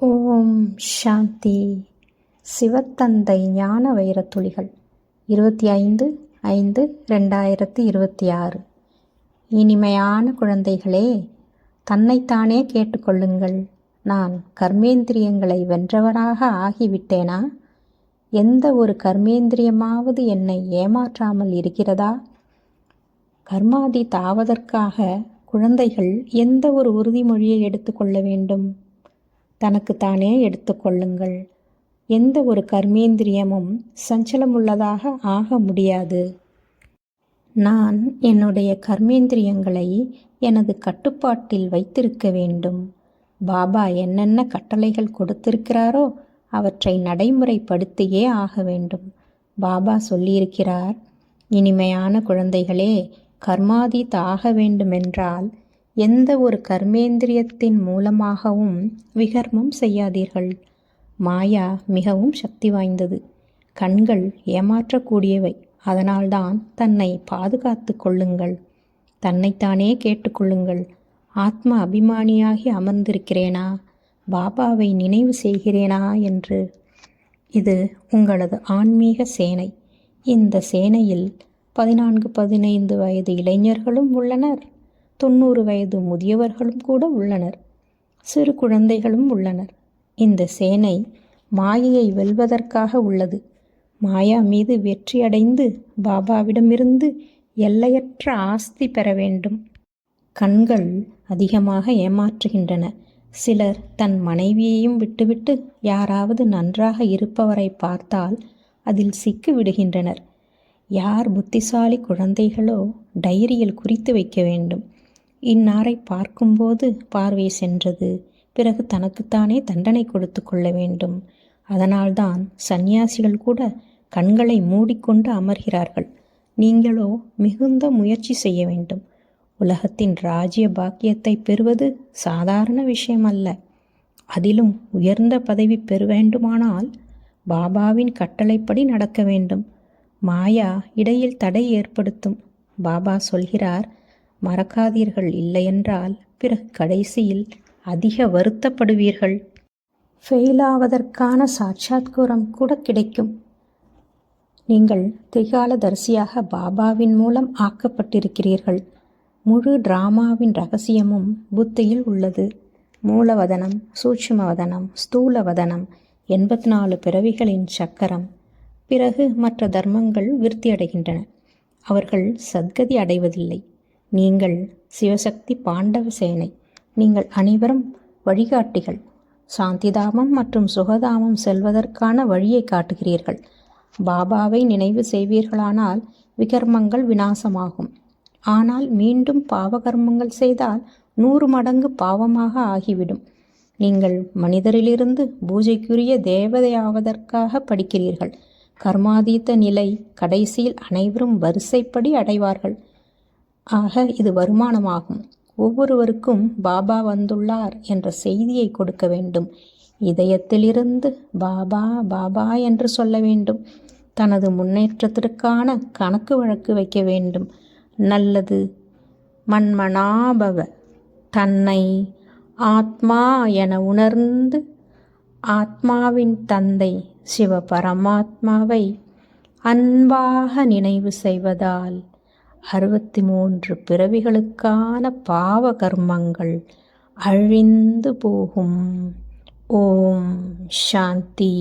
ஓம் சாந்தி. சிவத்தந்தை ஞான வைரத்துளிகள் 25/5/2026. இனிமையான குழந்தைகளே, தன்னைத்தானே கேட்டுக்கொள்ளுங்கள். நான் கர்மேந்திரியங்களை வென்றவனாக ஆகிவிட்டேனா? எந்த ஒரு கர்மேந்திரியமாவது என்னை ஏமாற்றாமல் இருக்கிறதா? கர்மாதீத் ஆவதற்காக குழந்தைகள் எந்த ஒரு உறுதிமொழியை எடுத்துக்கொள்ள வேண்டும்? தனக்குத்தானே எடுத்துக்கொள்ளுங்கள். எந்த ஒரு கர்மேந்திரியமும் சஞ்சலமுள்ளதாக ஆக முடியாது. நான் என்னுடைய கர்மேந்திரியங்களை எனது கட்டுப்பாட்டில் வைத்திருக்க வேண்டும். பாபா என்னென்ன கட்டளைகள் கொடுத்திருக்கிறாரோ அவற்றை நடைமுறைப்படுத்தியே ஆக வேண்டும். பாபா சொல்லியிருக்கிறார், இனிமையான குழந்தைகளே, கர்மாதீத் ஆக வேண்டுமென்றால் எந்த ஒரு கர்மேந்திரியத்தின் மூலமாகவும் விகர்மம் செய்யாதீர்கள். மாயா மிகவும் சக்தி வாய்ந்தது. கண்கள் ஏமாற்றக்கூடியவை. அதனால்தான் தன்னை பாதுகாத்து கொள்ளுங்கள். தன்னைத்தானே கேட்டுக்கொள்ளுங்கள். ஆத்ம அபிமானியாகி அமர்ந்திருக்கிறேனா? பாபாவை நினைவு செய்கிறேனா என்று. இது உங்களது ஆன்மீக சேனை. இந்த சேனையில் 14-15 வயது இளைஞர்களும் உள்ளனர். 90 வயது முதியவர்களும் கூட உள்ளனர். சிறு குழந்தைகளும் உள்ளனர். இந்த சேனை மாயையை வெல்வதற்காக உள்ளது. மாயா மீது வெற்றியடைந்து பாபாவிடமிருந்து எல்லையற்ற ஆஸ்தி பெற வேண்டும். கண்கள் அதிகமாக ஏமாற்றுகின்றன. சிலர் தன் மனைவியையும் விட்டுவிட்டு யாராவது நன்றாக இருப்பவரை பார்த்தால் அதில் சிக்கி விடுகின்றனர். யார் புத்திசாலி குழந்தைகளோ டைரியில் குறித்து வைக்க வேண்டும். இன்னாரை பார்க்கும்போது பார்வை சென்றது, பிறகு தனக்குத்தானே தண்டனை கொடுத்து கொள்ள வேண்டும். அதனால்தான் சந்நியாசிகள் கூட கண்களை மூடிக்கொண்டு அமர்கிறார்கள். நீங்களோ மிகுந்த முயற்சி செய்ய வேண்டும். உலகத்தின் ராஜ்ய பாக்கியத்தை பெறுவது சாதாரண விஷயம் அல்ல. அதிலும் உயர்ந்த பதவி பெற வேண்டுமானால் பாபாவின் கட்டளைப்படி நடக்க வேண்டும். மாயா இடையில் தடை ஏற்படுத்தும். பாபா சொல்கிறார், மறக்காதீர்கள், இல்லையென்றால் பிறகு கடைசியில் அதிக வருத்தப்படுவீர்கள். ஃபெயிலாவதற்கான சாட்சாத்காரம் கூட கிடைக்கும். நீங்கள் திரிகாலதரிசியாக பாபாவின் மூலம் ஆக்கப்பட்டிருக்கிறீர்கள். முழு டிராமாவின் ரகசியமும் புத்தியில் உள்ளது. மூலவதனம், சூட்சுமவதனம், ஸ்தூலவதனம், 84 பிறவிகளின் சக்கரம். பிறகு மற்ற தர்மங்கள் விருத்தியடைகின்றன. அவர்கள் சத்கதி அடைவதில்லை. நீங்கள் சிவசக்தி பாண்டவ சேனை. நீங்கள் அனைவரும் வழிகாட்டிகள். சாந்திதாமம் மற்றும் சுகதாமம் செல்வதற்கான வழியை காட்டுகிறீர்கள். பாபாவை நினைவு செய்வீர்களானால் விகர்மங்கள் விநாசமாகும். ஆனால் மீண்டும் பாவகர்மங்கள் செய்தால் 100 மடங்கு பாவமாக ஆகிவிடும். நீங்கள் மனிதரிலிருந்து பூஜைக்குரிய தேவதையாவதற்காக படிக்கிறீர்கள். கர்மாதீத்த நிலை கடைசியில் அனைவரும் வரிசைப்படி அடைவார்கள். ஆக இது வருமானமாகும். ஒவ்வொருவருக்கும் பாபா வந்துள்ளார் என்ற செய்தியை கொடுக்க வேண்டும். இதயத்திலிருந்து பாபா பாபா என்று சொல்ல வேண்டும். தனது முன்னேற்றத்திற்கான கணக்கு வழக்கு வைக்க வேண்டும். நல்லது. மன்மனாபவ. தன்னை ஆத்மா என உணர்ந்து ஆத்மாவின் தந்தை சிவ பரமாத்மாவை அன்பாக நினைவு செய்வதால் 63 பிறவிகளுக்கான பாவ கர்மங்கள் அழிந்து போகும். ஓம் சாந்தி.